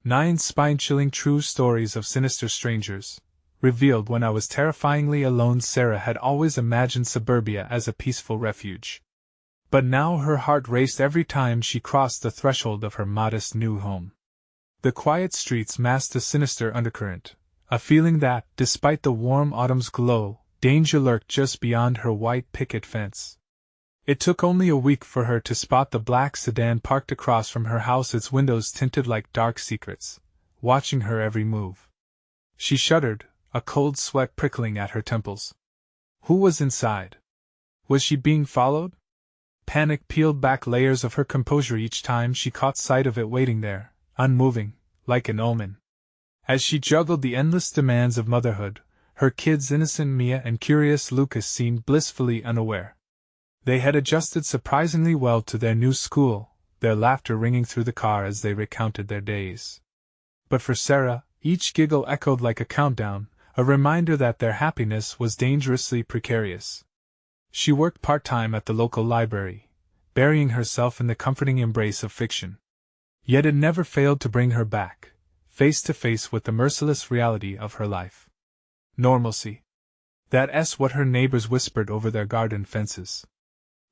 9 spine-chilling true stories of sinister strangers. Revealed when I was terrifyingly alone. Sarah had always imagined suburbia as a peaceful refuge. But now her heart raced every time she crossed the threshold of her modest new home. The quiet streets masked a sinister undercurrent, a feeling that, despite the warm autumn's glow, danger lurked just beyond her white picket fence. It took only a week for her to spot the black sedan parked across from her house, its windows tinted like dark secrets, watching her every move. She shuddered, a cold sweat prickling at her temples. Who was inside? Was she being followed? Panic peeled back layers of her composure each time she caught sight of it waiting there, unmoving, like an omen. As she juggled the endless demands of motherhood, her kids, innocent Mia and curious Lucas, seemed blissfully unaware. They had adjusted surprisingly well to their new school, their laughter ringing through the car as they recounted their days. But for Sarah, each giggle echoed like a countdown, a reminder that their happiness was dangerously precarious. She worked part-time at the local library, burying herself in the comforting embrace of fiction. Yet it never failed to bring her back, face to face with the merciless reality of her life. Normalcy. That's what her neighbors whispered over their garden fences.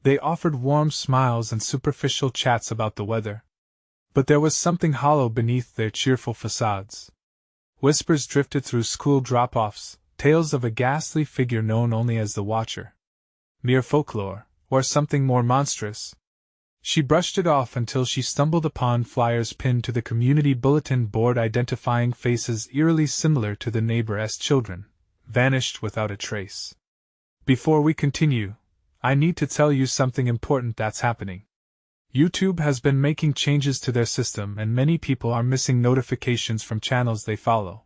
They offered warm smiles and superficial chats about the weather. But there was something hollow beneath their cheerful facades. Whispers drifted through school drop-offs, tales of a ghastly figure known only as the Watcher. Mere folklore, or something more monstrous. She brushed it off until she stumbled upon flyers pinned to the community bulletin board identifying faces eerily similar to the neighbor's children, vanished without a trace. Before we continue, I need to tell you something important that's happening. YouTube has been making changes to their system and many people are missing notifications from channels they follow.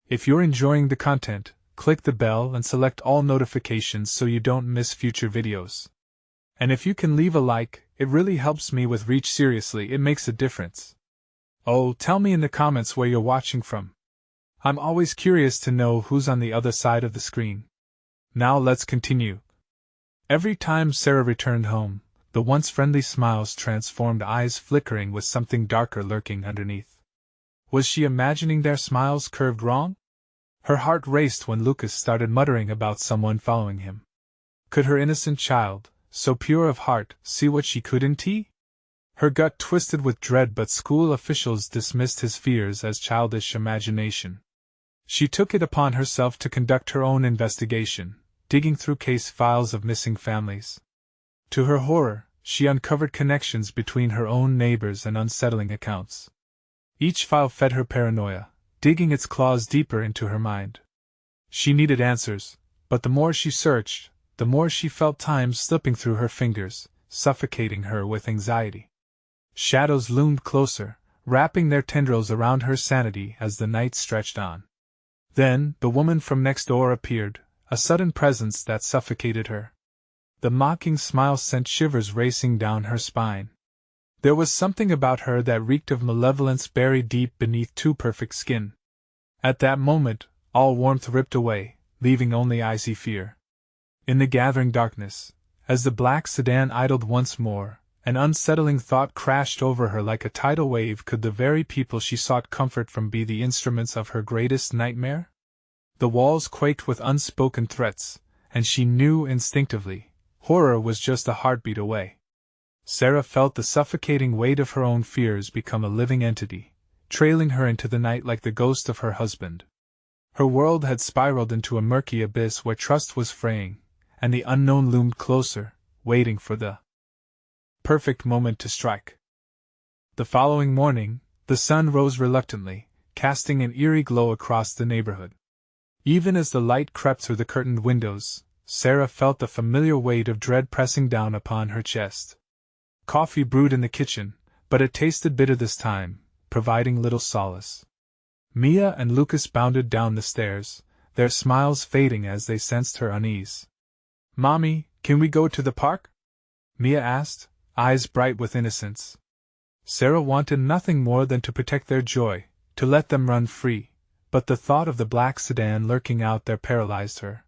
If you're enjoying the content, click the bell and select all notifications so you don't miss future videos. And if you can leave a like, it really helps me with reach. Seriously, it makes a difference. Oh, tell me in the comments where you're watching from. I'm always curious to know who's on the other side of the screen. Now let's continue. Every time Sarah returned home, the once friendly smiles transformed eyes flickering with something darker lurking underneath. Was she imagining their smiles curved wrong? Her heart raced when Lucas started muttering about someone following him. Could her innocent child, so pure of heart, see what she couldn't? Her gut twisted with dread, but school officials dismissed his fears as childish imagination. She took it upon herself to conduct her own investigation, digging through case files of missing families. To her horror, she uncovered connections between her own neighbors and unsettling accounts. Each file fed her paranoia, digging its claws deeper into her mind. She needed answers, but the more she searched, the more she felt time slipping through her fingers, suffocating her with anxiety. Shadows loomed closer, wrapping their tendrils around her sanity as the night stretched on. Then, the woman from next door appeared, a sudden presence that suffocated her. The mocking smile sent shivers racing down her spine. There was something about her that reeked of malevolence buried deep beneath too perfect skin. At that moment, all warmth ripped away, leaving only icy fear. In the gathering darkness, as the black sedan idled once more, an unsettling thought crashed over her like a tidal wave. Could the very people she sought comfort from be the instruments of her greatest nightmare? The walls quaked with unspoken threats, and she knew instinctively, horror was just a heartbeat away. Sarah felt the suffocating weight of her own fears become a living entity, trailing her into the night like the ghost of her husband. Her world had spiraled into a murky abyss where trust was fraying, and the unknown loomed closer, waiting for the perfect moment to strike. The following morning, the sun rose reluctantly, casting an eerie glow across the neighborhood. Even as the light crept through the curtained windows, Sarah felt the familiar weight of dread pressing down upon her chest. Coffee brewed in the kitchen, but it tasted bitter this time, providing little solace. Mia and Lucas bounded down the stairs, their smiles fading as they sensed her unease. "Mommy, can we go to the park?" Mia asked, eyes bright with innocence. Sarah wanted nothing more than to protect their joy, to let them run free, but the thought of the black sedan lurking out there paralyzed her.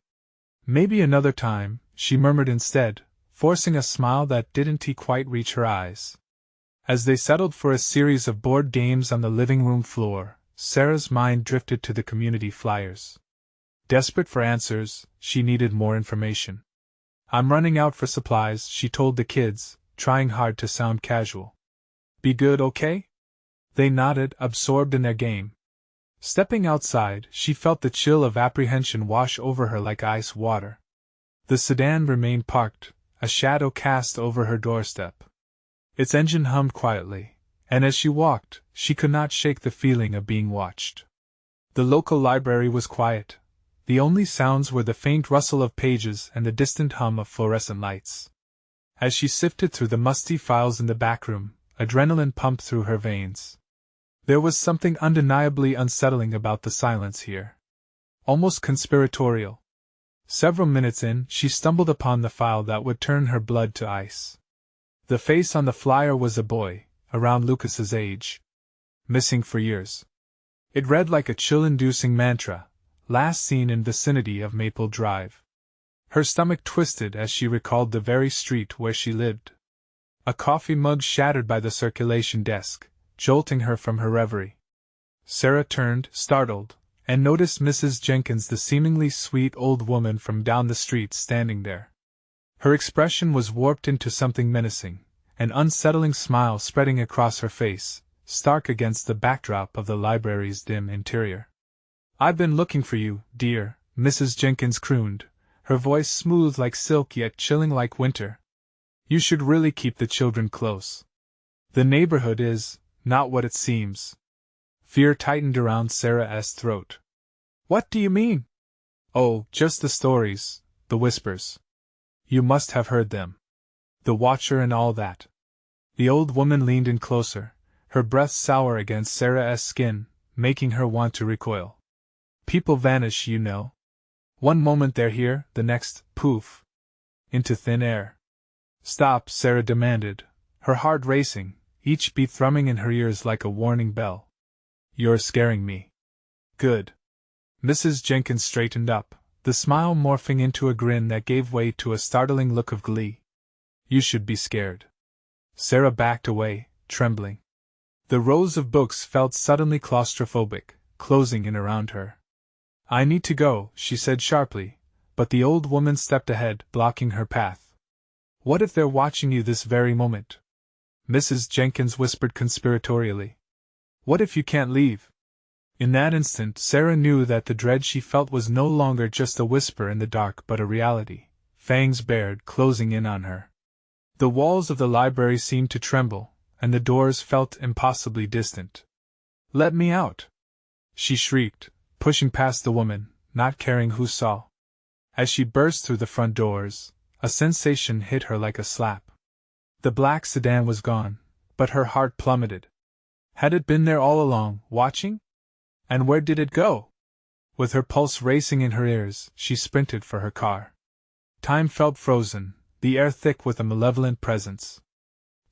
"Maybe another time," she murmured instead, forcing a smile that didn't quite reach her eyes. As they settled for a series of board games on the living room floor, Sarah's mind drifted to the community flyers. Desperate for answers, she needed more information. "I'm running out for supplies," she told the kids, trying hard to sound casual. "Be good, okay?" They nodded, absorbed in their game. Stepping outside, she felt the chill of apprehension wash over her like ice water. The sedan remained parked, a shadow cast over her doorstep. Its engine hummed quietly, and as she walked, she could not shake the feeling of being watched. The local library was quiet. The only sounds were the faint rustle of pages and the distant hum of fluorescent lights. As she sifted through the musty files in the back room, adrenaline pumped through her veins. There was something undeniably unsettling about the silence here. Almost conspiratorial. Several minutes in, she stumbled upon the file that would turn her blood to ice. The face on the flyer was a boy, around Lucas's age. Missing for years. It read like a chill-inducing mantra, last seen in vicinity of Maple Drive. Her stomach twisted as she recalled the very street where she lived. A coffee mug shattered by the circulation desk, jolting her from her reverie. Sarah turned, startled, and noticed Mrs. Jenkins, the seemingly sweet old woman from down the street, standing there. Her expression was warped into something menacing, an unsettling smile spreading across her face, stark against the backdrop of the library's dim interior. "I've been looking for you, dear," Mrs. Jenkins crooned, her voice smooth like silk yet chilling like winter. "You should really keep the children close. The neighborhood is not what it seems." Fear tightened around Sarah's throat. "What do you mean?" "Oh, just the stories, the whispers. You must have heard them. The Watcher and all that." The old woman leaned in closer, her breath sour against Sarah's skin, making her want to recoil. "People vanish, you know. One moment they're here, the next, poof, into thin air." "Stop," Sarah demanded, her heart racing, each beat thrumming in her ears like a warning bell. "You're scaring me." "Good." Mrs. Jenkins straightened up, the smile morphing into a grin that gave way to a startling look of glee. "You should be scared." Sarah backed away, trembling. The rows of books felt suddenly claustrophobic, closing in around her. "I need to go," she said sharply, but the old woman stepped ahead, blocking her path. "What if they're watching you this very moment?" Mrs. Jenkins whispered conspiratorially. "What if you can't leave?" In that instant, Sarah knew that the dread she felt was no longer just a whisper in the dark but a reality, fangs bared, closing in on her. The walls of the library seemed to tremble, and the doors felt impossibly distant. "Let me out!" she shrieked, pushing past the woman, not caring who saw. As she burst through the front doors, a sensation hit her like a slap. The black sedan was gone, but her heart plummeted. Had it been there all along, watching? And where did it go? With her pulse racing in her ears, she sprinted for her car. Time felt frozen, the air thick with a malevolent presence.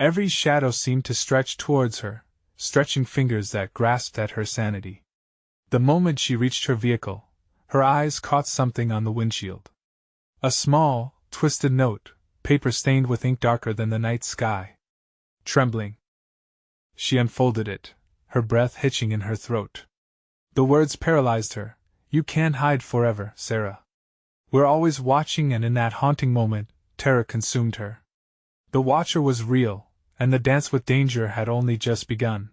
Every shadow seemed to stretch towards her, stretching fingers that grasped at her sanity. The moment she reached her vehicle, her eyes caught something on the windshield. A small, twisted note, paper stained with ink darker than the night sky. Trembling, she unfolded it, her breath hitching in her throat. The words paralyzed her. "You can't hide forever, Sarah. We're always watching," and in that haunting moment, terror consumed her. The Watcher was real, and the dance with danger had only just begun.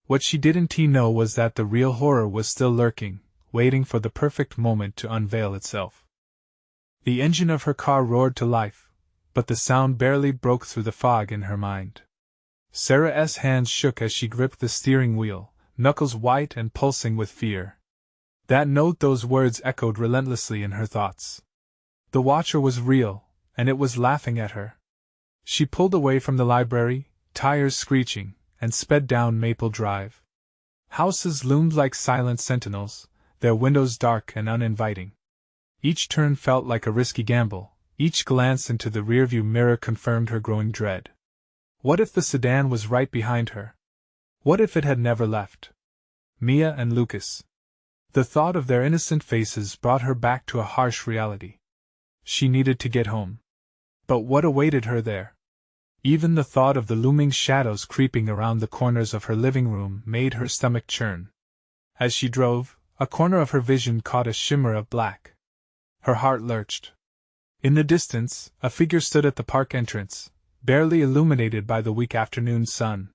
What she didn't know was that the real horror was still lurking, waiting for the perfect moment to unveil itself. The engine of her car roared to life, but the sound barely broke through the fog in her mind. Sarah's hands shook as she gripped the steering wheel, knuckles white and pulsing with fear. That note, those words echoed relentlessly in her thoughts. The Watcher was real, and it was laughing at her. She pulled away from the library, tires screeching, and sped down Maple Drive. Houses loomed like silent sentinels, their windows dark and uninviting. Each turn felt like a risky gamble, each glance into the rearview mirror confirmed her growing dread. What if the sedan was right behind her? What if it had never left? Mia and Lucas. The thought of their innocent faces brought her back to a harsh reality. She needed to get home. But what awaited her there? Even the thought of the looming shadows creeping around the corners of her living room made her stomach churn. As she drove, a corner of her vision caught a shimmer of black. Her heart lurched. In the distance, a figure stood at the park entrance, barely illuminated by the weak afternoon sun.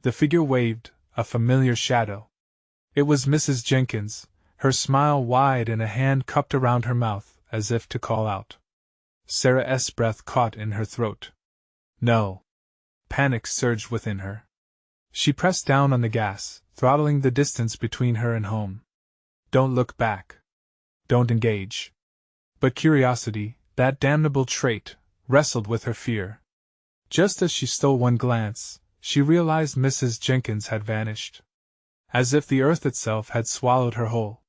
The figure waved, a familiar shadow. It was Mrs. Jenkins, her smile wide and a hand cupped around her mouth, as if to call out. Sarah's breath caught in her throat. No. Panic surged within her. She pressed down on the gas, throttling the distance between her and home. Don't look back. Don't engage. But curiosity, that damnable trait, wrestled with her fear. Just as she stole one glance, she realized Mrs. Jenkins had vanished. As if the earth itself had swallowed her whole.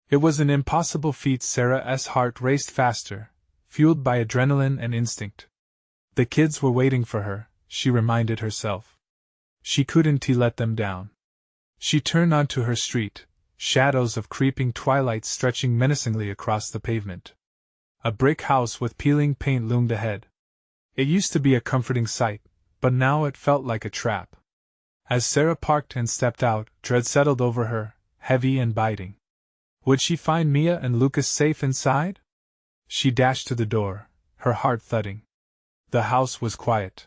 It was an impossible feat. Sarah's heart raced faster, fueled by adrenaline and instinct. The kids were waiting for her, she reminded herself. She couldn't let them down. She turned onto her street, shadows of creeping twilight stretching menacingly across the pavement. A brick house with peeling paint loomed ahead. It used to be a comforting sight, but now it felt like a trap. As Sarah parked and stepped out, dread settled over her, heavy and biting. Would she find Mia and Lucas safe inside? She dashed to the door, her heart thudding. The house was quiet.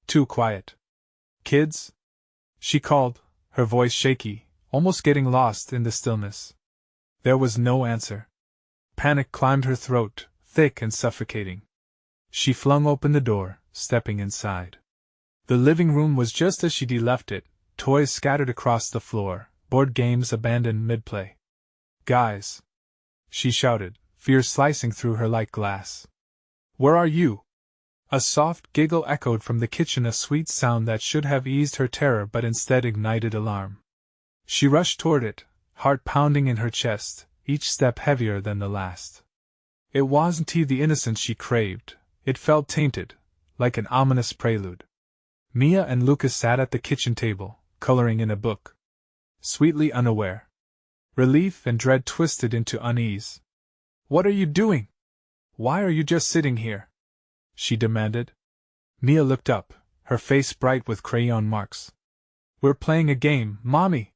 Too quiet. Kids? She called, her voice shaky, almost getting lost in the stillness. There was no answer. Panic climbed her throat, thick and suffocating. She flung open the door, stepping inside. The living room was just as she'd left it, toys scattered across the floor, board games abandoned mid-play. Guys! She shouted, fear slicing through her like glass. Where are you? A soft giggle echoed from the kitchen, a sweet sound that should have eased her terror but instead ignited alarm. She rushed toward it, heart pounding in her chest, each step heavier than the last. It wasn't the innocence she craved, it felt tainted, like an ominous prelude. Mia and Lucas sat at the kitchen table, coloring in a book. Sweetly unaware. Relief and dread twisted into unease. What are you doing? Why are you just sitting here? She demanded. Mia looked up, her face bright with crayon marks. We're playing a game, Mommy.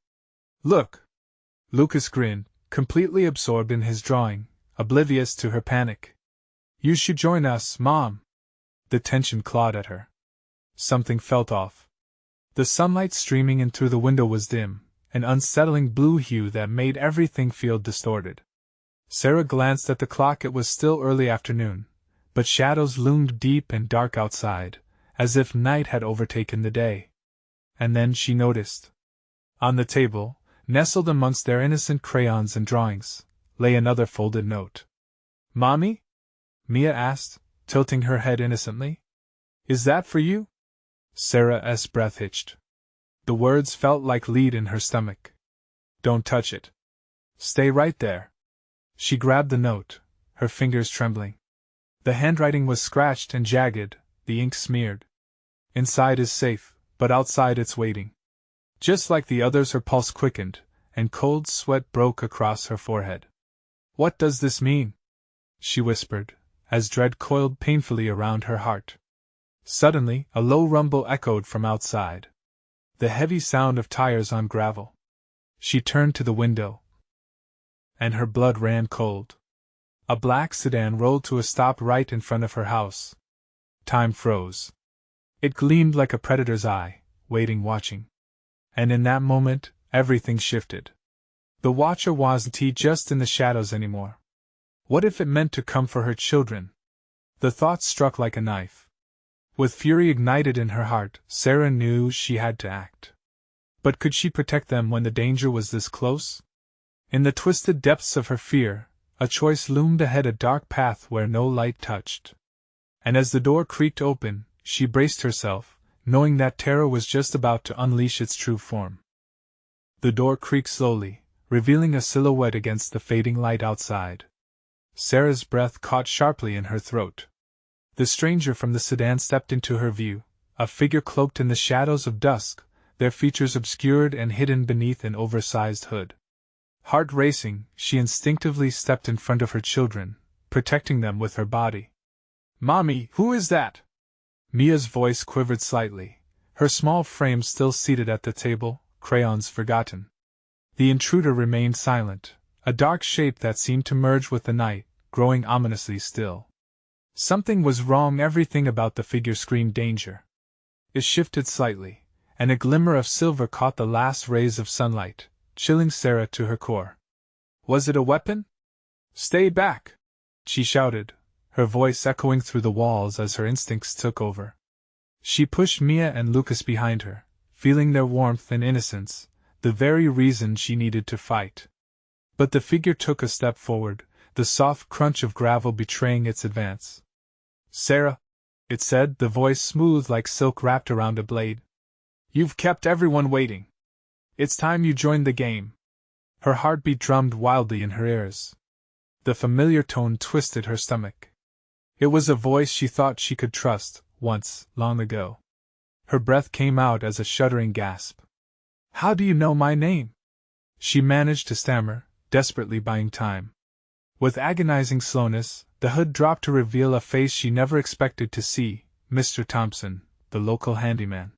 Look. Lucas grinned, completely absorbed in his drawing, oblivious to her panic. You should join us, Mom. The tension clawed at her. Something felt off. The sunlight streaming in through the window was dim, an unsettling blue hue that made everything feel distorted. Sarah glanced at the clock. It was still early afternoon, but shadows loomed deep and dark outside, as if night had overtaken the day. And then she noticed. On the table, nestled amongst their innocent crayons and drawings, lay another folded note. Mommy? Mia asked, tilting her head innocently. Is that for you? Sarah's breath hitched. The words felt like lead in her stomach. Don't touch it. Stay right there. She grabbed the note, her fingers trembling. The handwriting was scratched and jagged, the ink smeared. Inside is safe, but outside it's waiting. Just like the others, her pulse quickened, and cold sweat broke across her forehead. What does this mean? She whispered, as dread coiled painfully around her heart. Suddenly, a low rumble echoed from outside. The heavy sound of tires on gravel. She turned to the window, and her blood ran cold. A black sedan rolled to a stop right in front of her house. Time froze. It gleamed like a predator's eye, waiting, watching. And in that moment, everything shifted. The watcher wasn't just in the shadows anymore. What if it meant to come for her children? The thought struck like a knife. With fury ignited in her heart, Sarah knew she had to act. But could she protect them when the danger was this close? In the twisted depths of her fear, a choice loomed ahead, a dark path where no light touched. And as the door creaked open, she braced herself, knowing that terror was just about to unleash its true form. The door creaked slowly, revealing a silhouette against the fading light outside. Sarah's breath caught sharply in her throat. The stranger from the sedan stepped into her view, a figure cloaked in the shadows of dusk, their features obscured and hidden beneath an oversized hood. Heart racing, she instinctively stepped in front of her children, protecting them with her body. Mommy, who is that? Mia's voice quivered slightly, her small frame still seated at the table, crayons forgotten. The intruder remained silent, a dark shape that seemed to merge with the night, growing ominously still. Something was wrong, everything about the figure screamed danger. It shifted slightly, and a glimmer of silver caught the last rays of sunlight, chilling Sarah to her core. Was it a weapon? Stay back! She shouted, her voice echoing through the walls as her instincts took over. She pushed Mia and Lucas behind her, feeling their warmth and innocence, the very reason she needed to fight. But the figure took a step forward, the soft crunch of gravel betraying its advance. Sarah, it said, the voice smooth like silk wrapped around a blade. You've kept everyone waiting. It's time you joined the game. Her heartbeat drummed wildly in her ears. The familiar tone twisted her stomach. It was a voice she thought she could trust, once, long ago. Her breath came out as a shuddering gasp. How do you know my name? She managed to stammer, desperately buying time. With agonizing slowness, the hood dropped to reveal a face she never expected to see, Mr. Thompson, the local handyman.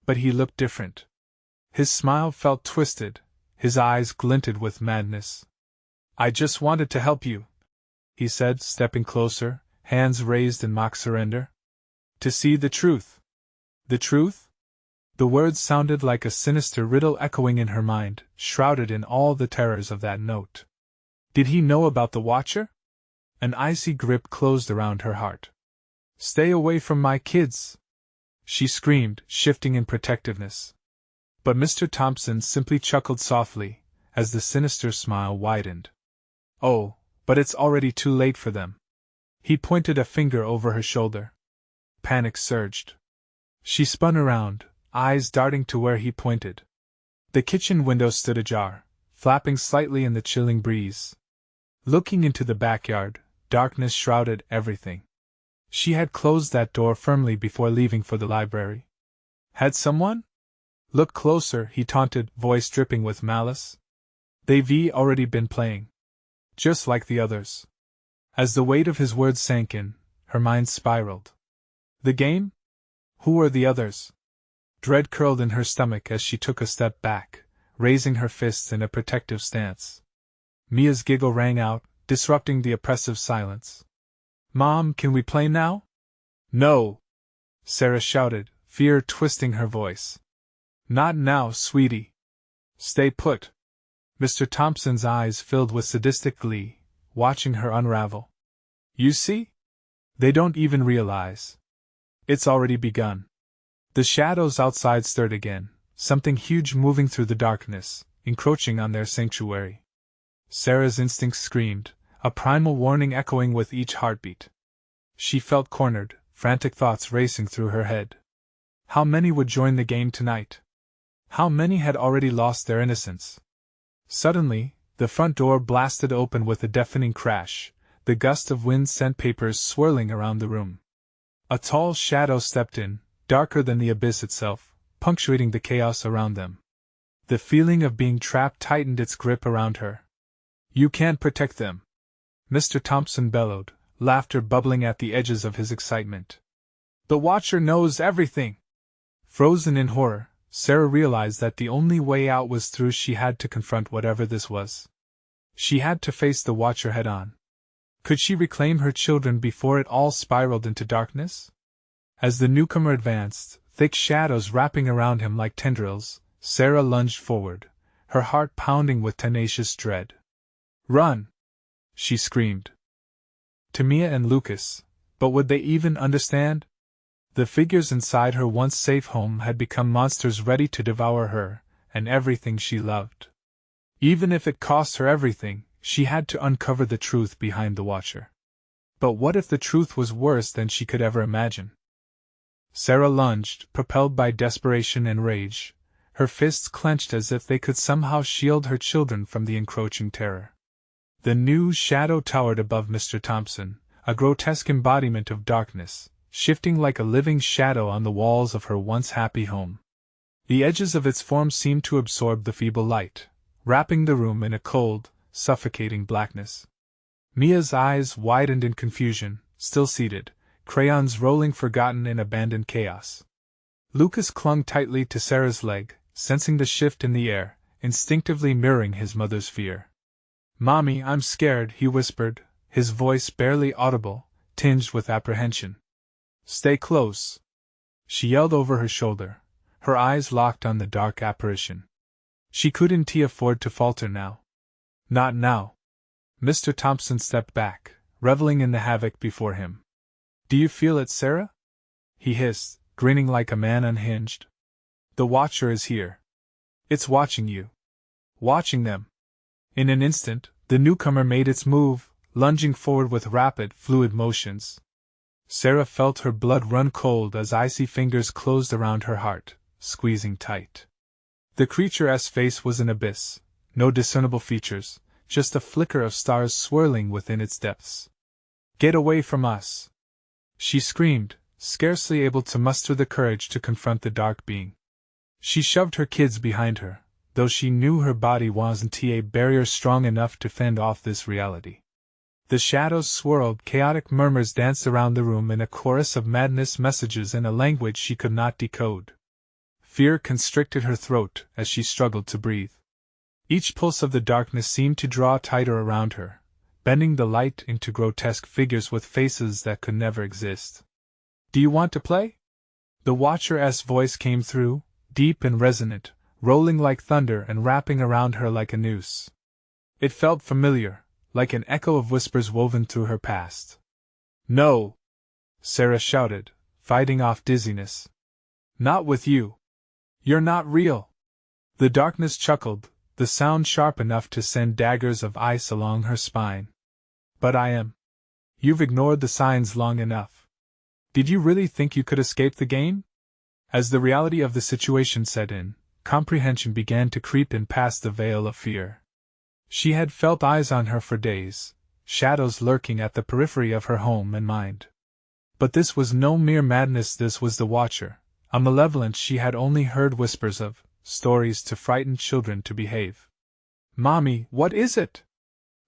But he looked different. His smile felt twisted, his eyes glinted with madness. I just wanted to help you, he said, stepping closer, hands raised in mock surrender. To see the truth. The truth? The words sounded like a sinister riddle echoing in her mind, shrouded in all the terrors of that note. Did he know about the Watcher? An icy grip closed around her heart. Stay away from my kids! She screamed, shifting in protectiveness. But Mr. Thompson simply chuckled softly, as the sinister smile widened. Oh, but it's already too late for them. He pointed a finger over her shoulder. Panic surged. She spun around, eyes darting to where he pointed. The kitchen window stood ajar, flapping slightly in the chilling breeze. Looking into the backyard, darkness shrouded everything. She had closed that door firmly before leaving for the library. Had someone? Look closer, he taunted, voice dripping with malice. They've already been playing. Just like the others. As the weight of his words sank in, her mind spiraled. The game? Who were the others? Dread curled in her stomach as she took a step back, raising her fists in a protective stance. Mia's giggle rang out, disrupting the oppressive silence. Mom, can we play now? No! Sarah shouted, fear twisting her voice. Not now, sweetie. Stay put. Mr. Thompson's eyes filled with sadistic glee, watching her unravel. You see? They don't even realize. It's already begun. The shadows outside stirred again, something huge moving through the darkness, encroaching on their sanctuary. Sarah's instincts screamed, a primal warning echoing with each heartbeat. She felt cornered, frantic thoughts racing through her head. How many would join the game tonight? How many had already lost their innocence? Suddenly, the front door blasted open with a deafening crash, the gust of wind sent papers swirling around the room. A tall shadow stepped in, darker than the abyss itself, punctuating the chaos around them. The feeling of being trapped tightened its grip around her. You can't protect them, Mr. Thompson bellowed, laughter bubbling at the edges of his excitement. The Watcher knows everything! Frozen in horror, Sarah realized that the only way out was through. She had to confront whatever this was. She had to face the Watcher head-on. Could she reclaim her children before it all spiraled into darkness? As the newcomer advanced, thick shadows wrapping around him like tendrils, Sarah lunged forward, her heart pounding with tenacious dread. Run! She screamed. To Mia and Lucas, but would they even understand? The figures inside her once safe home had become monsters ready to devour her, and everything she loved. Even if it cost her everything, she had to uncover the truth behind the Watcher. But what if the truth was worse than she could ever imagine? Sarah lunged, propelled by desperation and rage, her fists clenched as if they could somehow shield her children from the encroaching terror. The new shadow towered above Mr. Thompson, a grotesque embodiment of darkness, shifting like a living shadow on the walls of her once happy home. The edges of its form seemed to absorb the feeble light, wrapping the room in a cold, suffocating blackness. Mia's eyes widened in confusion, still seated, crayons rolling forgotten in abandoned chaos. Lucas clung tightly to Sarah's leg, sensing the shift in the air, instinctively mirroring his mother's fear. "Mommy, I'm scared," he whispered, his voice barely audible, tinged with apprehension. "Stay close," she yelled over her shoulder, her eyes locked on the dark apparition. She couldn't afford to falter now. Not now. Mr. Thompson stepped back, reveling in the havoc before him. "Do you feel it, Sarah?" he hissed, grinning like a man unhinged. "The Watcher is here. It's watching you. Watching them." In an instant, the newcomer made its move, lunging forward with rapid, fluid motions. Sarah felt her blood run cold as icy fingers closed around her heart, squeezing tight. The creature's face was an abyss, no discernible features, just a flicker of stars swirling within its depths. "Get away from us!" she screamed, scarcely able to muster the courage to confront the dark being. She shoved her kids behind her, though she knew her body wasn't a barrier strong enough to fend off this reality. The shadows swirled, chaotic murmurs danced around the room in a chorus of madness messages in a language she could not decode. Fear constricted her throat as she struggled to breathe. Each pulse of the darkness seemed to draw tighter around her, bending the light into grotesque figures with faces that could never exist. "Do you want to play?" The Watcher's voice came through, deep and resonant, rolling like thunder and wrapping around her like a noose. It felt familiar, like an echo of whispers woven through her past. "No!" Sarah shouted, fighting off dizziness. "Not with you. You're not real." The darkness chuckled, the sound sharp enough to send daggers of ice along her spine. "But I am. You've ignored the signs long enough. Did you really think you could escape the game?" As the reality of the situation set in, comprehension began to creep in past the veil of fear. She had felt eyes on her for days, shadows lurking at the periphery of her home and mind. But this was no mere madness, this was the Watcher, a malevolence she had only heard whispers of, stories to frighten children to behave. "Mommy, what is it?"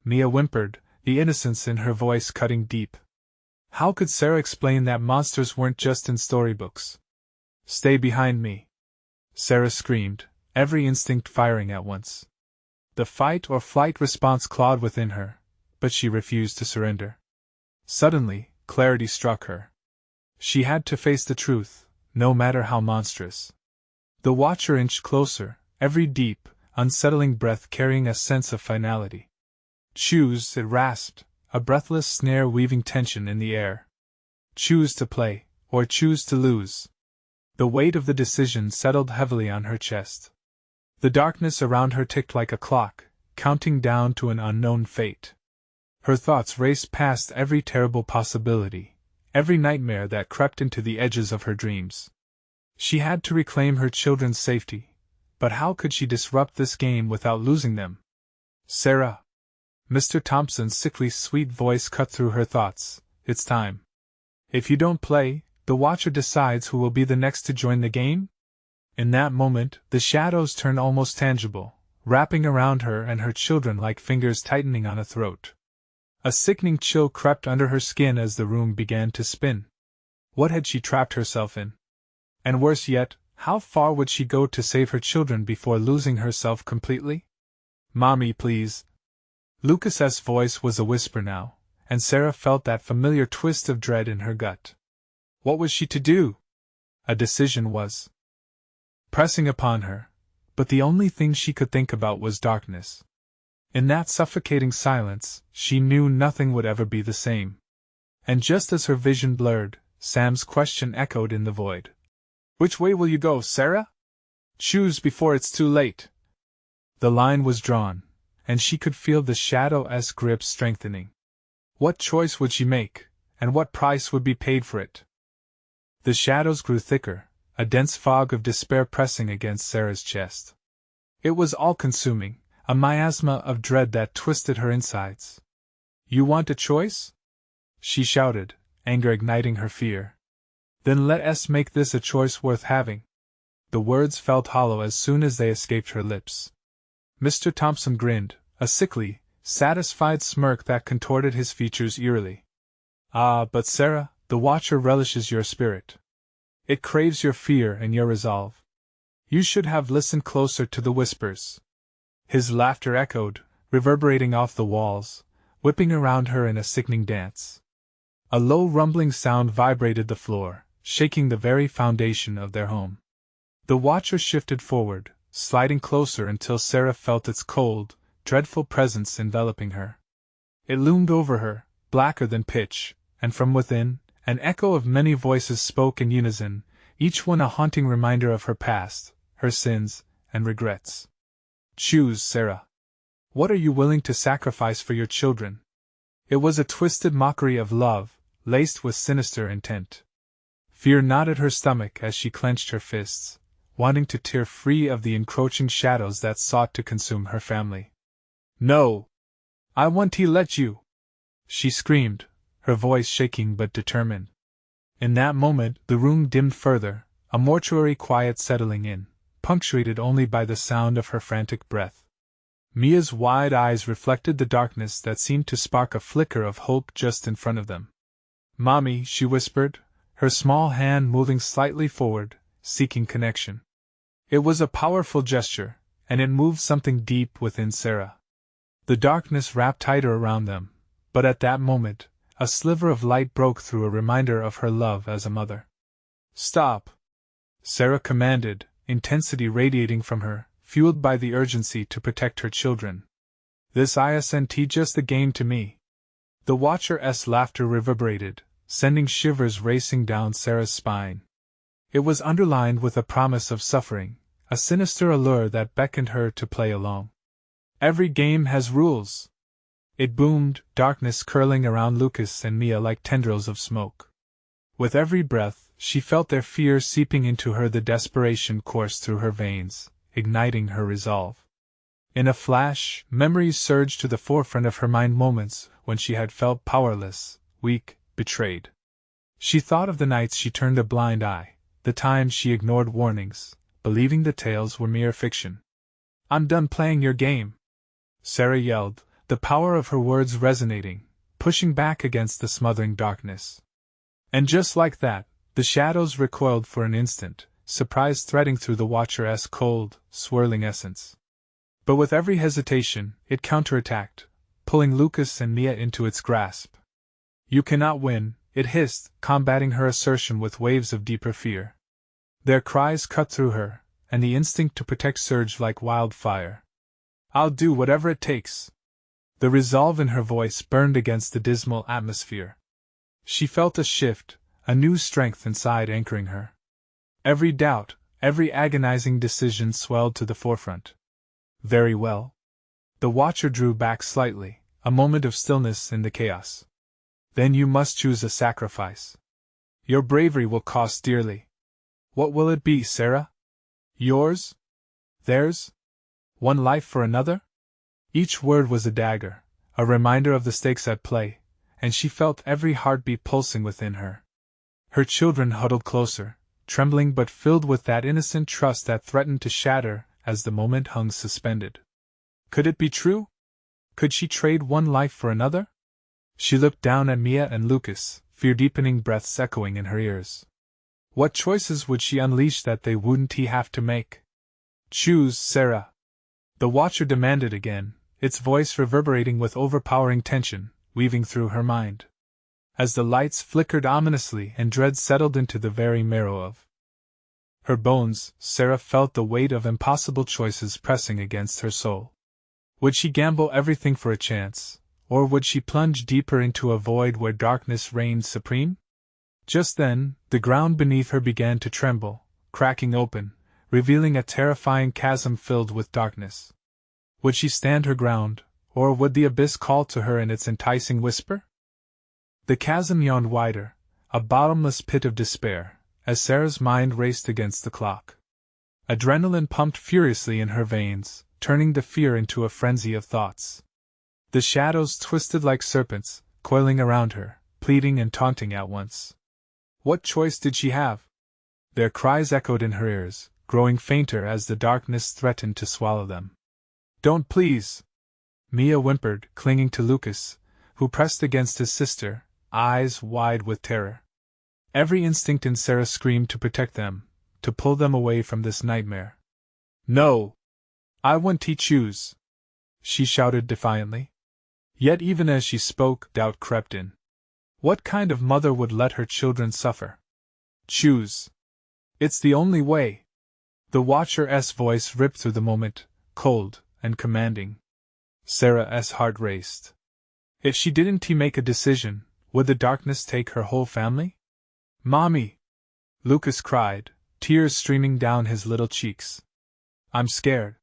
Mia whimpered, the innocence in her voice cutting deep. How could Sarah explain that monsters weren't just in storybooks? "Stay behind me!" Sarah screamed, every instinct firing at once. The fight or flight response clawed within her, but she refused to surrender. Suddenly, clarity struck her. She had to face the truth, no matter how monstrous. The Watcher inched closer, every deep, unsettling breath carrying a sense of finality. "Choose," it rasped, a breathless snare weaving tension in the air. "Choose to play, or choose to lose." The weight of the decision settled heavily on her chest. The darkness around her ticked like a clock, counting down to an unknown fate. Her thoughts raced past every terrible possibility, every nightmare that crept into the edges of her dreams. She had to reclaim her children's safety, but how could she disrupt this game without losing them? "Sarah!" Mr. Thompson's sickly sweet voice cut through her thoughts. "It's time. If you don't play, the Watcher decides who will be the next to join the game?" In that moment, the shadows turned almost tangible, wrapping around her and her children like fingers tightening on a throat. A sickening chill crept under her skin as the room began to spin. What had she trapped herself in? And worse yet, how far would she go to save her children before losing herself completely? "Mommy, please." Lucas's voice was a whisper now, and Sarah felt that familiar twist of dread in her gut. What was she to do? A decision was pressing upon her, but the only thing she could think about was darkness. In that suffocating silence, she knew nothing would ever be the same. And just as her vision blurred, Sam's question echoed in the void. "Which way will you go, Sarah? Choose before it's too late." The line was drawn, and she could feel the shadow-esque grip strengthening. What choice would she make, and what price would be paid for it? The shadows grew thicker, a dense fog of despair pressing against Sarah's chest. It was all-consuming, a miasma of dread that twisted her insides. "You want a choice?" she shouted, anger igniting her fear. "Then let us make this a choice worth having." The words felt hollow as soon as they escaped her lips. Mr. Thompson grinned, a sickly, satisfied smirk that contorted his features eerily. "Ah, but Sarah, the Watcher relishes your spirit. It craves your fear and your resolve. You should have listened closer to the whispers. His laughter echoed, reverberating off the walls, whipping around her in a sickening dance. A low rumbling sound vibrated the floor, shaking the very foundation of their home. The Watcher shifted forward, sliding closer until Sarah felt its cold, dreadful presence enveloping her. It loomed over her, blacker than pitch, and from within, an echo of many voices spoke in unison, each one a haunting reminder of her past, her sins, and regrets. Choose, Sarah. What are you willing to sacrifice for your children? It was a twisted mockery of love, laced with sinister intent. Fear knotted her stomach as she clenched her fists, wanting to tear free of the encroaching shadows that sought to consume her family. No! I want to let you! She screamed, her voice shaking but determined. In that moment the room dimmed further, a mortuary quiet settling in, punctuated only by the sound of her frantic breath. Mia's wide eyes reflected the darkness that seemed to spark a flicker of hope just in front of them. "Mommy," she whispered, her small hand moving slightly forward, seeking connection. It was a powerful gesture, and it moved something deep within Sarah. The darkness wrapped tighter around them, but at that moment, a sliver of light broke through, a reminder of her love as a mother. "Stop!" Sarah commanded, intensity radiating from her, fueled by the urgency to protect her children. "This isn't just a game to me." The Watcher's laughter reverberated, sending shivers racing down Sarah's spine. It was underlined with a promise of suffering, a sinister allure that beckoned her to play along. "Every game has rules." It boomed, darkness curling around Lucas and Mia like tendrils of smoke. With every breath, she felt their fear seeping into her, the desperation coursed through her veins, igniting her resolve. In a flash, memories surged to the forefront of her mind, moments when she had felt powerless, weak, betrayed. She thought of the nights she turned a blind eye, the times she ignored warnings, believing the tales were mere fiction. "I'm done playing your game!" Sarah yelled, the power of her words resonating, pushing back against the smothering darkness. And just like that, the shadows recoiled for an instant, surprise threading through the Watcher's cold, swirling essence. But with every hesitation, it counterattacked, pulling Lucas and Mia into its grasp. "You cannot win," it hissed, combating her assertion with waves of deeper fear. Their cries cut through her, and the instinct to protect surged like wildfire. "I'll do whatever it takes." The resolve in her voice burned against the dismal atmosphere. She felt a shift, a new strength inside anchoring her. Every doubt, every agonizing decision swelled to the forefront. "Very well." The Watcher drew back slightly, a moment of stillness in the chaos. "Then you must choose a sacrifice. Your bravery will cost dearly. What will it be, Sarah? Yours? Theirs? One life for another?" Each word was a dagger, a reminder of the stakes at play, and she felt every heartbeat pulsing within her. Her children huddled closer, trembling but filled with that innocent trust that threatened to shatter as the moment hung suspended. Could it be true? Could she trade one life for another? She looked down at Mia and Lucas, fear-deepening breaths echoing in her ears. What choices would she unleash that they wouldn't have to make? "Choose, Sarah!" The Watcher demanded again, its voice reverberating with overpowering tension, weaving through her mind. As the lights flickered ominously and dread settled into the very marrow of her bones, Sarah felt the weight of impossible choices pressing against her soul. Would she gamble everything for a chance, or would she plunge deeper into a void where darkness reigned supreme? Just then, the ground beneath her began to tremble, cracking open, revealing a terrifying chasm filled with darkness. Would she stand her ground, or would the abyss call to her in its enticing whisper? The chasm yawned wider, a bottomless pit of despair, as Sarah's mind raced against the clock. Adrenaline pumped furiously in her veins, turning the fear into a frenzy of thoughts. The shadows twisted like serpents, coiling around her, pleading and taunting at once. What choice did she have? Their cries echoed in her ears, growing fainter as the darkness threatened to swallow them. "Don't, please!" Mia whimpered, clinging to Lucas, who pressed against his sister, eyes wide with terror. Every instinct in Sarah screamed to protect them, to pull them away from this nightmare. No! I won't choose! She shouted defiantly. Yet even as she spoke, doubt crept in. What kind of mother would let her children suffer? Choose! It's the only way! The Watcher's voice ripped through the moment, cold and commanding. Sarah's heart raced. If she didn't make a decision, would the darkness take her whole family? Mommy! Lucas cried, tears streaming down his little cheeks. I'm scared.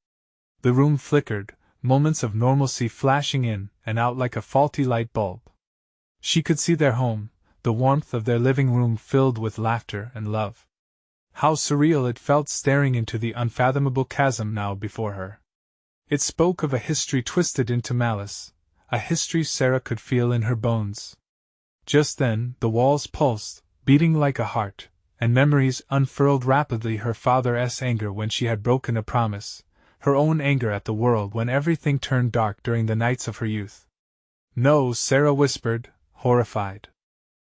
The room flickered, moments of normalcy flashing in and out like a faulty light bulb. She could see their home, the warmth of their living room filled with laughter and love. How surreal it felt staring into the unfathomable chasm now before her. It spoke of a history twisted into malice, a history Sarah could feel in her bones. Just then, the walls pulsed, beating like a heart, and memories unfurled rapidly her father's anger when she had broken a promise, her own anger at the world when everything turned dark during the nights of her youth. No, Sarah whispered, horrified.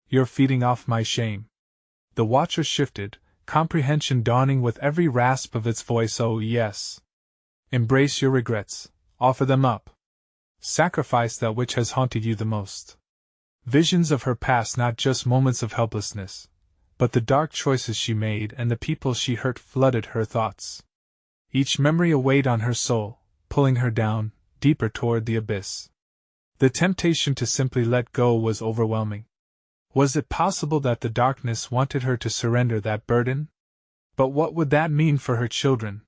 You're feeding off my shame. The Watcher shifted, comprehension dawning with every rasp of its voice. Oh yes. Embrace your regrets, offer them up. Sacrifice that which has haunted you the most. Visions of her past, not just moments of helplessness, but the dark choices she made and the people she hurt flooded her thoughts. Each memory a weight on her soul, pulling her down, deeper toward the abyss. The temptation to simply let go was overwhelming. Was it possible that the darkness wanted her to surrender that burden? But what would that mean for her children?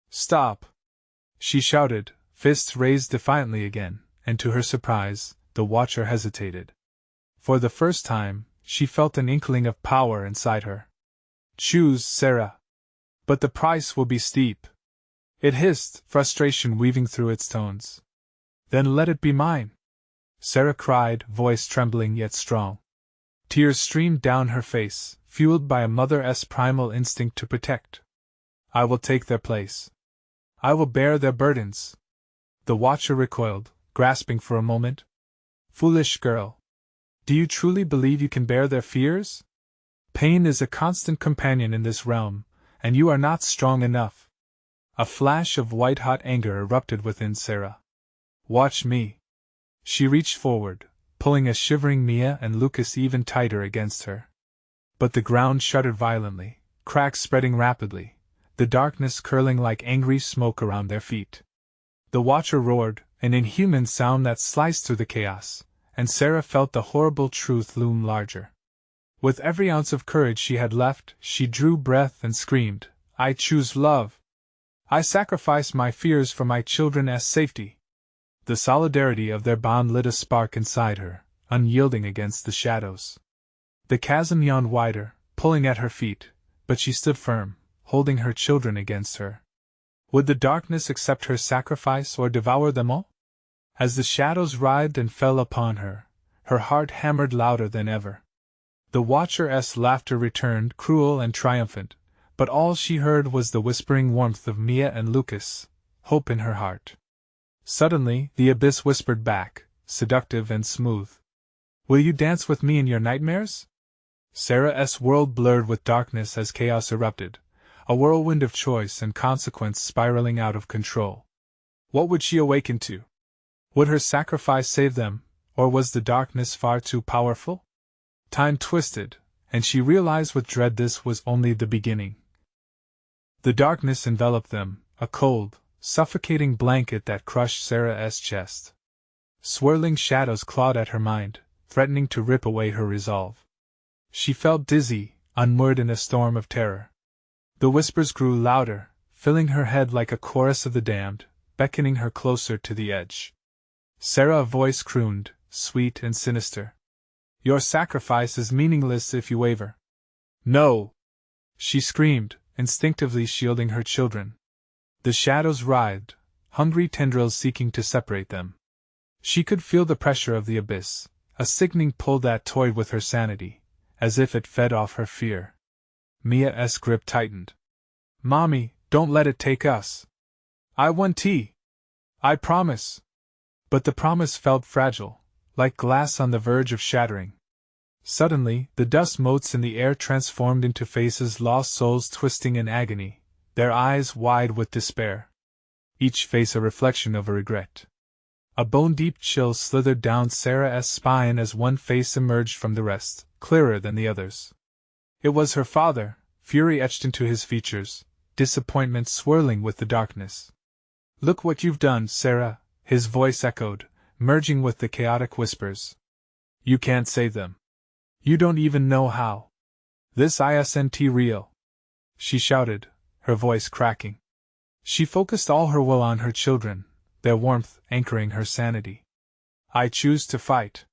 Stop! She shouted, fists raised defiantly again, and to her surprise, the Watcher hesitated. For the first time, she felt an inkling of power inside her. Choose, Sarah. But the price will be steep. It hissed, frustration weaving through its tones. Then let it be mine. Sarah cried, voice trembling yet strong. Tears streamed down her face, fueled by a mother's primal instinct to protect. I will take their place. I will bear their burdens. The Watcher recoiled, grasping for a moment. Foolish girl. Do you truly believe you can bear their fears? Pain is a constant companion in this realm, and you are not strong enough. A flash of white-hot anger erupted within Sarah. Watch me. She reached forward, pulling a shivering Mia and Lucas even tighter against her. But the ground shuddered violently, cracks spreading rapidly, the darkness curling like angry smoke around their feet. The Watcher roared, an inhuman sound that sliced through the chaos, and Sarah felt the horrible truth loom larger. With every ounce of courage she had left, she drew breath and screamed, I choose love. I sacrifice my fears for my children's safety. The solidarity of their bond lit a spark inside her, unyielding against the shadows. The chasm yawned wider, pulling at her feet, but she stood firm, holding her children against her. Would the darkness accept her sacrifice or devour them all? As the shadows writhed and fell upon her, her heart hammered louder than ever. The Watcher's laughter returned, cruel and triumphant, but all she heard was the whispering warmth of Mia and Lucas, hope in her heart. Suddenly, the abyss whispered back, seductive and smooth. Will you dance with me in your nightmares? Sarah's world blurred with darkness as chaos erupted, a whirlwind of choice and consequence spiraling out of control. What would she awaken to? Would her sacrifice save them, or was the darkness far too powerful? Time twisted, and she realized with dread this was only the beginning. The darkness enveloped them, a cold, suffocating blanket that crushed Sarah's chest. Swirling shadows clawed at her mind, threatening to rip away her resolve. She felt dizzy, unmoored in a storm of terror. The whispers grew louder, filling her head like a chorus of the damned, beckoning her closer to the edge. Sarah's voice crooned, sweet and sinister. Your sacrifice is meaningless if you waver. No! She screamed, instinctively shielding her children. The shadows writhed, hungry tendrils seeking to separate them. She could feel the pressure of the abyss, a sickening pull that toyed with her sanity, as if it fed off her fear. Mia's grip tightened. Mommy, don't let it take us. I want tea. I promise. But the promise felt fragile, like glass on the verge of shattering. Suddenly, the dust motes in the air transformed into faces, lost souls twisting in agony, their eyes wide with despair. Each face a reflection of a regret. A bone-deep chill slithered down Sarah's spine as one face emerged from the rest, clearer than the others. It was her father, fury etched into his features, disappointment swirling with the darkness. "Look what you've done, Sarah," his voice echoed, merging with the chaotic whispers. "You can't save them. You don't even know how. This isn't real," she shouted, her voice cracking. She focused all her will on her children, their warmth anchoring her sanity. "I choose to fight.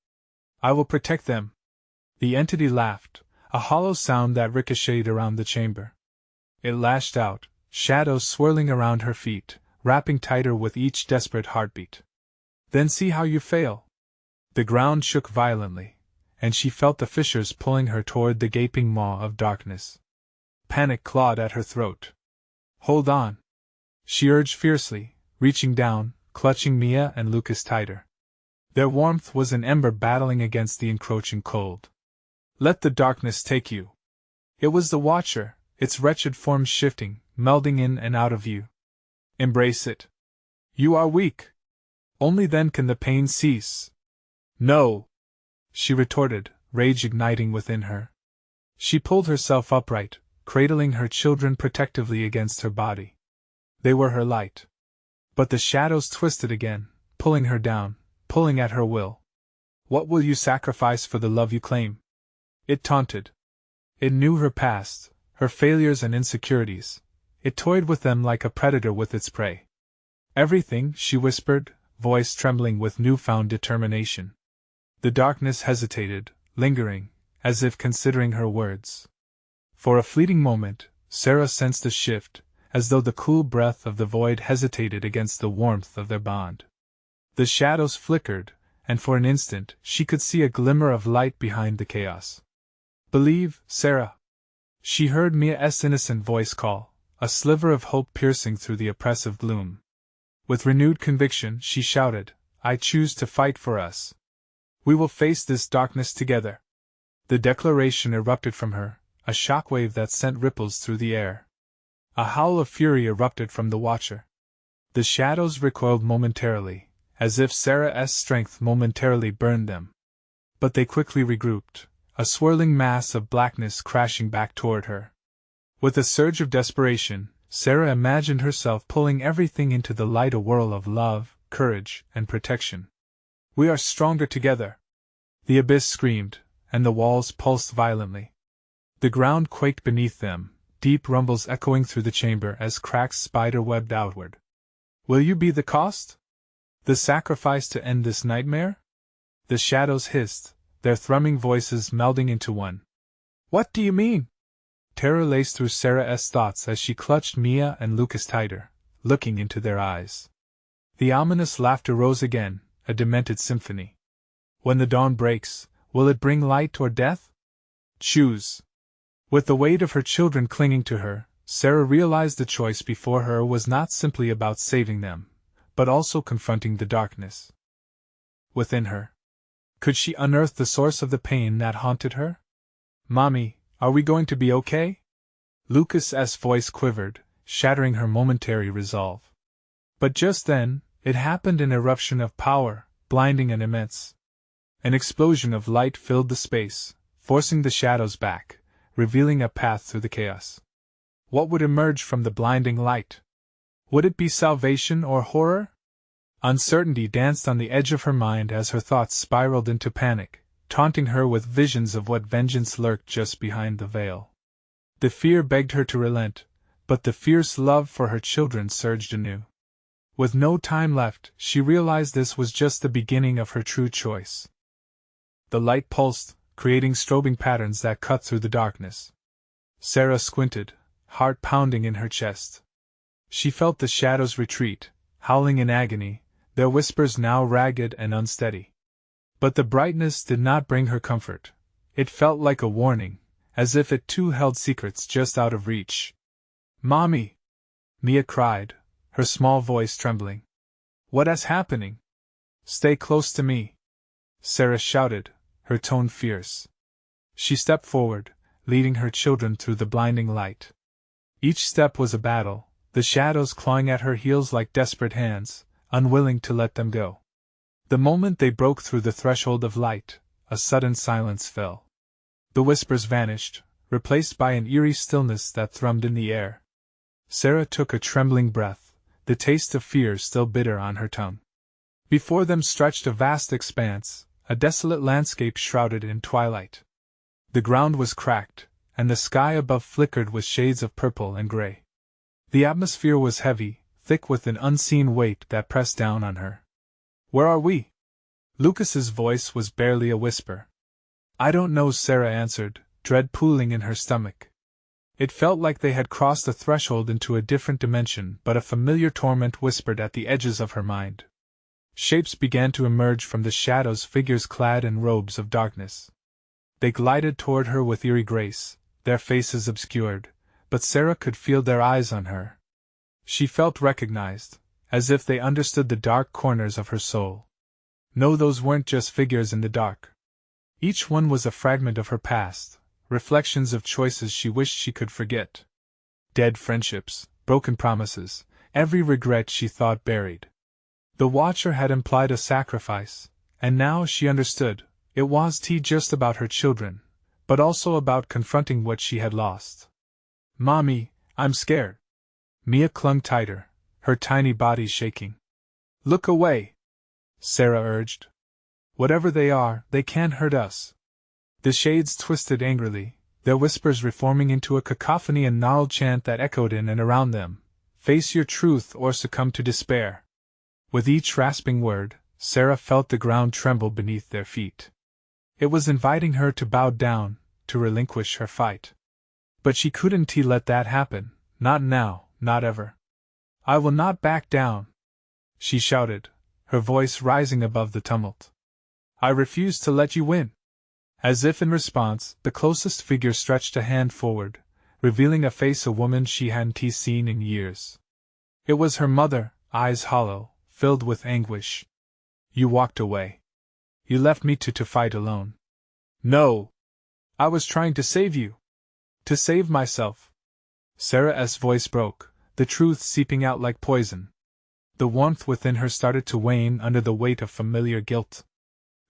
I will protect them." The entity laughed, a hollow sound that ricocheted around the chamber. It lashed out, shadows swirling around her feet, wrapping tighter with each desperate heartbeat. "Then see how you fail." The ground shook violently, and she felt the fissures pulling her toward the gaping maw of darkness. Panic clawed at her throat. "Hold on," she urged fiercely, reaching down, clutching Mia and Lucas tighter. Their warmth was an ember battling against the encroaching cold. "Let the darkness take you." It was the Watcher, its wretched form shifting, melding in and out of view. "Embrace it. You are weak. Only then can the pain cease." "No!" she retorted, rage igniting within her. She pulled herself upright, cradling her children protectively against her body. They were her light. But the shadows twisted again, pulling her down, pulling at her will. "What will you sacrifice for the love you claim?" it taunted. It knew her past, her failures and insecurities. It toyed with them like a predator with its prey. "Everything," she whispered, voice trembling with newfound determination. The darkness hesitated, lingering, as if considering her words. For a fleeting moment, Sarah sensed a shift, as though the cool breath of the void hesitated against the warmth of their bond. The shadows flickered, and for an instant she could see a glimmer of light behind the chaos. "Believe, Sarah," she heard Mia's innocent voice call, a sliver of hope piercing through the oppressive gloom. With renewed conviction, she shouted, "I choose to fight for us. We will face this darkness together." The declaration erupted from her, a shockwave that sent ripples through the air. A howl of fury erupted from the Watcher. The shadows recoiled momentarily, as if Sarah's strength momentarily burned them. But they quickly regrouped, a swirling mass of blackness crashing back toward her. With a surge of desperation, Sarah imagined herself pulling everything into the light, a whirl of love, courage, and protection. "We are stronger together!" The abyss screamed, and the walls pulsed violently. The ground quaked beneath them, deep rumbles echoing through the chamber as cracks spider-webbed outward. "Will you be the cost? The sacrifice to end this nightmare?" The shadows hissed, their thrumming voices melding into one. "What do you mean?" Terror laced through Sarah's thoughts as she clutched Mia and Lucas tighter, looking into their eyes. The ominous laughter rose again, a demented symphony. "When the dawn breaks, will it bring light or death? Choose." With the weight of her children clinging to her, Sarah realized the choice before her was not simply about saving them, but also confronting the darkness within her. Could she unearth the source of the pain that haunted her? "Mommy, are we going to be okay?" Lucas's voice quivered, shattering her momentary resolve. But just then, it happened, an eruption of power, blinding and immense. An explosion of light filled the space, forcing the shadows back, revealing a path through the chaos. What would emerge from the blinding light? Would it be salvation or horror? Uncertainty danced on the edge of her mind as her thoughts spiraled into panic, taunting her with visions of what vengeance lurked just behind the veil. The fear begged her to relent, but the fierce love for her children surged anew. With no time left, she realized this was just the beginning of her true choice. The light pulsed, creating strobing patterns that cut through the darkness. Sarah squinted, heart pounding in her chest. She felt the shadows retreat, howling in agony, their whispers now ragged and unsteady. But the brightness did not bring her comfort. It felt like a warning, as if it too held secrets just out of reach. "Mommy!" Mia cried, her small voice trembling. "What is happening?" "Stay close to me," Sarah shouted, her tone fierce. She stepped forward, leading her children through the blinding light. Each step was a battle, the shadows clawing at her heels like desperate hands, unwilling to let them go. The moment they broke through the threshold of light, a sudden silence fell. The whispers vanished, replaced by an eerie stillness that thrummed in the air. Sarah took a trembling breath, the taste of fear still bitter on her tongue. Before them stretched a vast expanse, a desolate landscape shrouded in twilight. The ground was cracked, and the sky above flickered with shades of purple and gray. The atmosphere was heavy, thick with an unseen weight that pressed down on her. "Where are we?" Lucas's voice was barely a whisper. "I don't know," Sarah answered, dread pooling in her stomach. It felt like they had crossed a threshold into a different dimension, but a familiar torment whispered at the edges of her mind. Shapes began to emerge from the shadows, figures clad in robes of darkness. They glided toward her with eerie grace, their faces obscured, but Sarah could feel their eyes on her. She felt recognized, as if they understood the dark corners of her soul. No, those weren't just figures in the dark. Each one was a fragment of her past, reflections of choices she wished she could forget. Dead friendships, broken promises, every regret she thought buried. The Watcher had implied a sacrifice, and now she understood. It wasn't just about her children, but also about confronting what she had lost. "Mommy, I'm scared." Mia clung tighter, her tiny body shaking. "Look away," Sarah urged. "Whatever they are, they can't hurt us." The shades twisted angrily, their whispers reforming into a cacophony and gnarled chant that echoed in and around them. "Face your truth or succumb to despair." With each rasping word, Sarah felt the ground tremble beneath their feet. It was inviting her to bow down, to relinquish her fight. But she couldn't let that happen, not now, not ever. "I will not back down," she shouted, her voice rising above the tumult. "I refuse to let you win." As if in response, the closest figure stretched a hand forward, revealing a face, a woman she hadn't seen in years. It was her mother, eyes hollow, filled with anguish. "You walked away. You left me to fight alone." "No! I was trying to save you. To save myself." Sarah's voice broke, the truth seeping out like poison. The warmth within her started to wane under the weight of familiar guilt.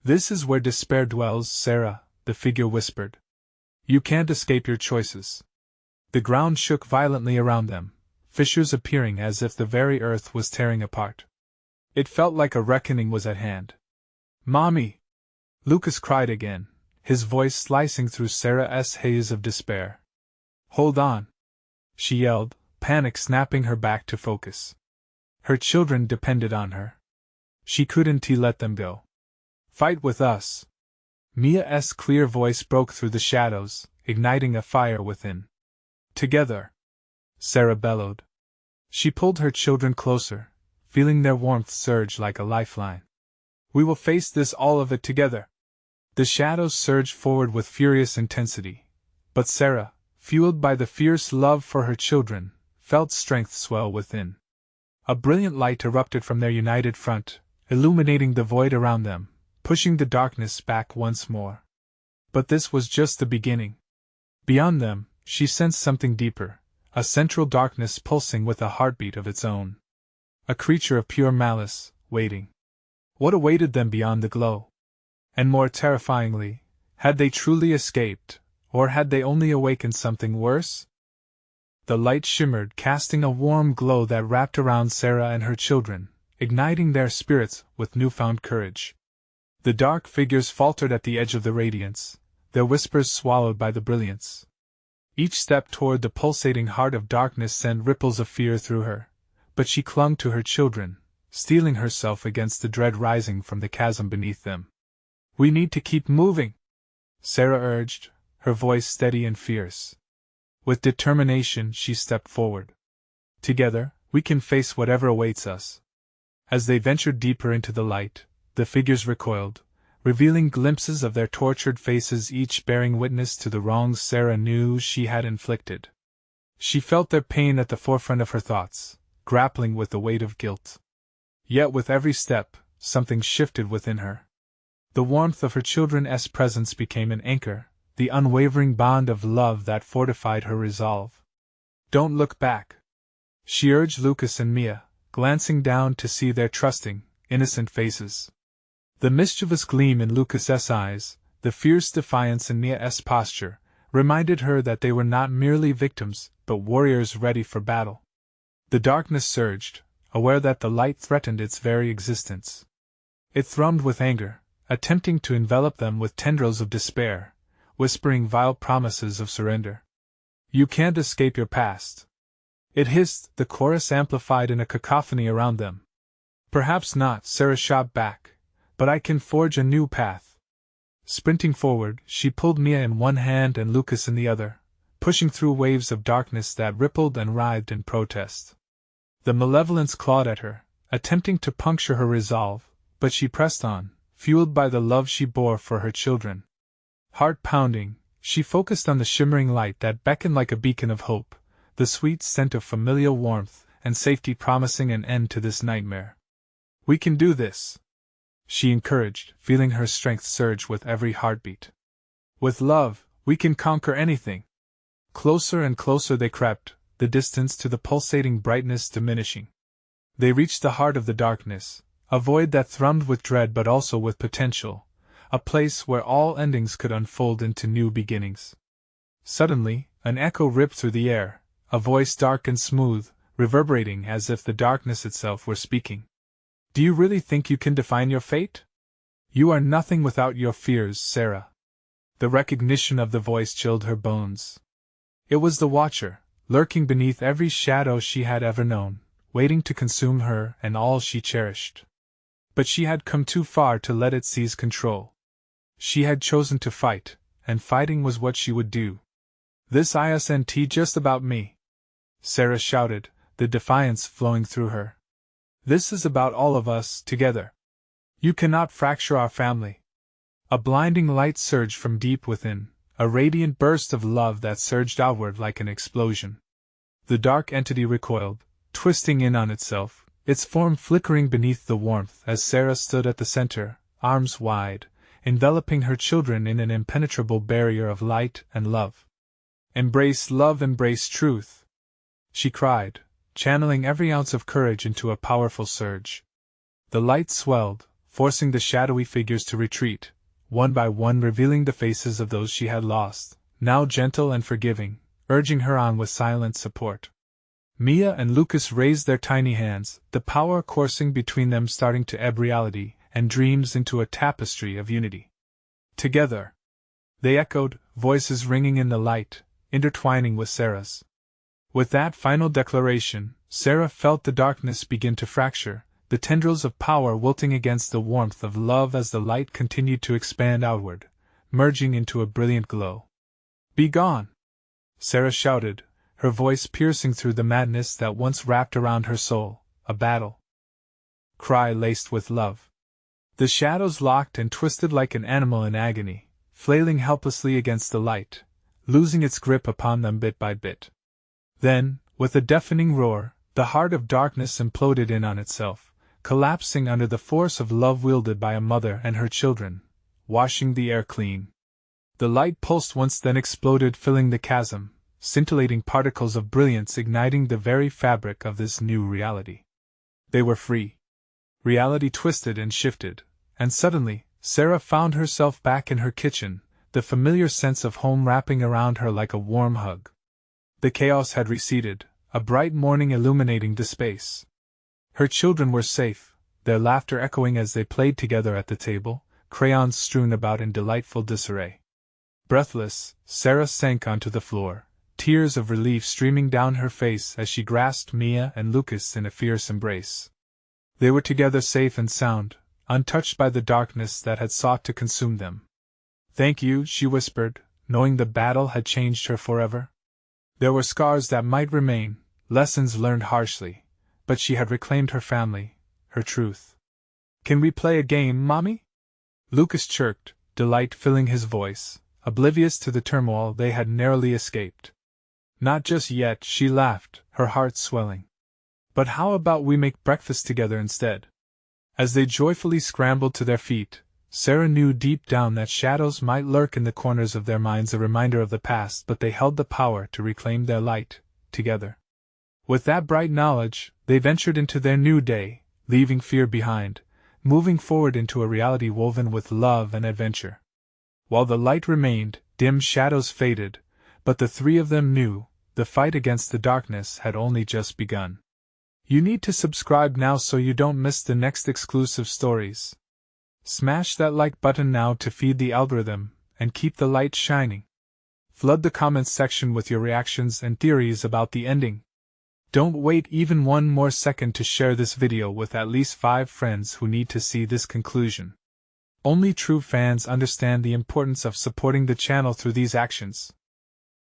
"This is where despair dwells, Sarah," the figure whispered. "You can't escape your choices." The ground shook violently around them, fissures appearing as if the very earth was tearing apart. It felt like a reckoning was at hand. "Mommy!" Lucas cried again, his voice slicing through Sarah's haze of despair. "Hold on!" she yelled, panic snapping her back to focus. Her children depended on her. She couldn't let them go. "Fight with us!" Mia's clear voice broke through the shadows, igniting a fire within. "Together!" Sarah bellowed. She pulled her children closer, feeling their warmth surge like a lifeline. "We will face this, all of it, together!" The shadows surged forward with furious intensity, but Sarah, fueled by the fierce love for her children, felt strength swell within. A brilliant light erupted from their united front, illuminating the void around them, pushing the darkness back once more. But this was just the beginning. Beyond them, she sensed something deeper, a central darkness pulsing with a heartbeat of its own. A creature of pure malice, waiting. What awaited them beyond the glow? And more terrifyingly, had they truly escaped, or had they only awakened something worse? The light shimmered, casting a warm glow that wrapped around Sarah and her children, igniting their spirits with newfound courage. The dark figures faltered at the edge of the radiance, their whispers swallowed by the brilliance. Each step toward the pulsating heart of darkness sent ripples of fear through her, but she clung to her children, steeling herself against the dread rising from the chasm beneath them. "We need to keep moving," Sarah urged, her voice steady and fierce. With determination, she stepped forward. "Together, we can face whatever awaits us." As they ventured deeper into the light, the figures recoiled, revealing glimpses of their tortured faces, each bearing witness to the wrongs Sarah knew she had inflicted. She felt their pain at the forefront of her thoughts, grappling with the weight of guilt. Yet with every step, something shifted within her. The warmth of her children's presence became an anchor, the unwavering bond of love that fortified her resolve. "Don't look back," she urged Lucas and Mia, glancing down to see their trusting, innocent faces. The mischievous gleam in Lucas's eyes, the fierce defiance in Mia's posture, reminded her that they were not merely victims, but warriors ready for battle. The darkness surged, aware that the light threatened its very existence. It thrummed with anger, attempting to envelop them with tendrils of despair, whispering vile promises of surrender. "You can't escape your past," it hissed, the chorus amplified in a cacophony around them. "Perhaps not," Sarah shot back, "but I can forge a new path." Sprinting forward, she pulled Mia in one hand and Lucas in the other, pushing through waves of darkness that rippled and writhed in protest. The malevolence clawed at her, attempting to puncture her resolve, but she pressed on, fueled by the love she bore for her children. Heart pounding, she focused on the shimmering light that beckoned like a beacon of hope, the sweet scent of familial warmth and safety promising an end to this nightmare. "We can do this," she encouraged, feeling her strength surge with every heartbeat. "With love, we can conquer anything." Closer and closer they crept, the distance to the pulsating brightness diminishing. They reached the heart of the darkness, a void that thrummed with dread but also with potential, a place where all endings could unfold into new beginnings. Suddenly, an echo ripped through the air, a voice dark and smooth, reverberating as if the darkness itself were speaking. "Do you really think you can define your fate? You are nothing without your fears, Sarah." The recognition of the voice chilled her bones. It was the Watcher, lurking beneath every shadow she had ever known, waiting to consume her and all she cherished. But she had come too far to let it seize control. She had chosen to fight, and fighting was what she would do. "This isn't just about me," Sarah shouted, the defiance flowing through her. "This is about all of us, together. You cannot fracture our family." A blinding light surged from deep within, a radiant burst of love that surged outward like an explosion. The dark entity recoiled, twisting in on itself, its form flickering beneath the warmth as Sarah stood at the center, arms wide, enveloping her children in an impenetrable barrier of light and love. "Embrace love, embrace truth," she cried, channeling every ounce of courage into a powerful surge. The light swelled, forcing the shadowy figures to retreat, one by one revealing the faces of those she had lost, now gentle and forgiving, urging her on with silent support. Mia and Lucas raised their tiny hands, the power coursing between them starting to ebb reality and dreams into a tapestry of unity. "Together," they echoed, voices ringing in the light, intertwining with Sarah's. With that final declaration, Sarah felt the darkness begin to fracture, the tendrils of power wilting against the warmth of love as the light continued to expand outward, merging into a brilliant glow. "Be gone!" Sarah shouted, her voice piercing through the madness that once wrapped around her soul, a battle cry laced with love. The shadows locked and twisted like an animal in agony, flailing helplessly against the light, losing its grip upon them bit by bit. Then, with a deafening roar, the heart of darkness imploded in on itself, collapsing under the force of love wielded by a mother and her children, washing the air clean. The light pulsed once, then exploded, filling the chasm, scintillating particles of brilliance igniting the very fabric of this new reality. They were free. Reality twisted and shifted, and suddenly, Sarah found herself back in her kitchen, the familiar sense of home wrapping around her like a warm hug. The chaos had receded, a bright morning illuminating the space. Her children were safe, their laughter echoing as they played together at the table, crayons strewn about in delightful disarray. Breathless, Sarah sank onto the floor, tears of relief streaming down her face as she grasped Mia and Lucas in a fierce embrace. They were together, safe and sound, untouched by the darkness that had sought to consume them. "Thank you," she whispered, knowing the battle had changed her forever. There were scars that might remain, lessons learned harshly, but she had reclaimed her family, her truth. "Can we play a game, Mommy?" Lucas chirped, delight filling his voice, oblivious to the turmoil they had narrowly escaped. "Not just yet," she laughed, her heart swelling. "But how about we make breakfast together instead?" As they joyfully scrambled to their feet, Sarah knew deep down that shadows might lurk in the corners of their minds, a reminder of the past, but they held the power to reclaim their light, together. With that bright knowledge, they ventured into their new day, leaving fear behind, moving forward into a reality woven with love and adventure. While the light remained, dim shadows faded, but the three of them knew, the fight against the darkness had only just begun. You need to subscribe now so you don't miss the next exclusive stories. Smash that like button now to feed the algorithm, and keep the light shining. Flood the comments section with your reactions and theories about the ending. Don't wait even one more second to share this video with at least 5 friends who need to see this conclusion. Only true fans understand the importance of supporting the channel through these actions.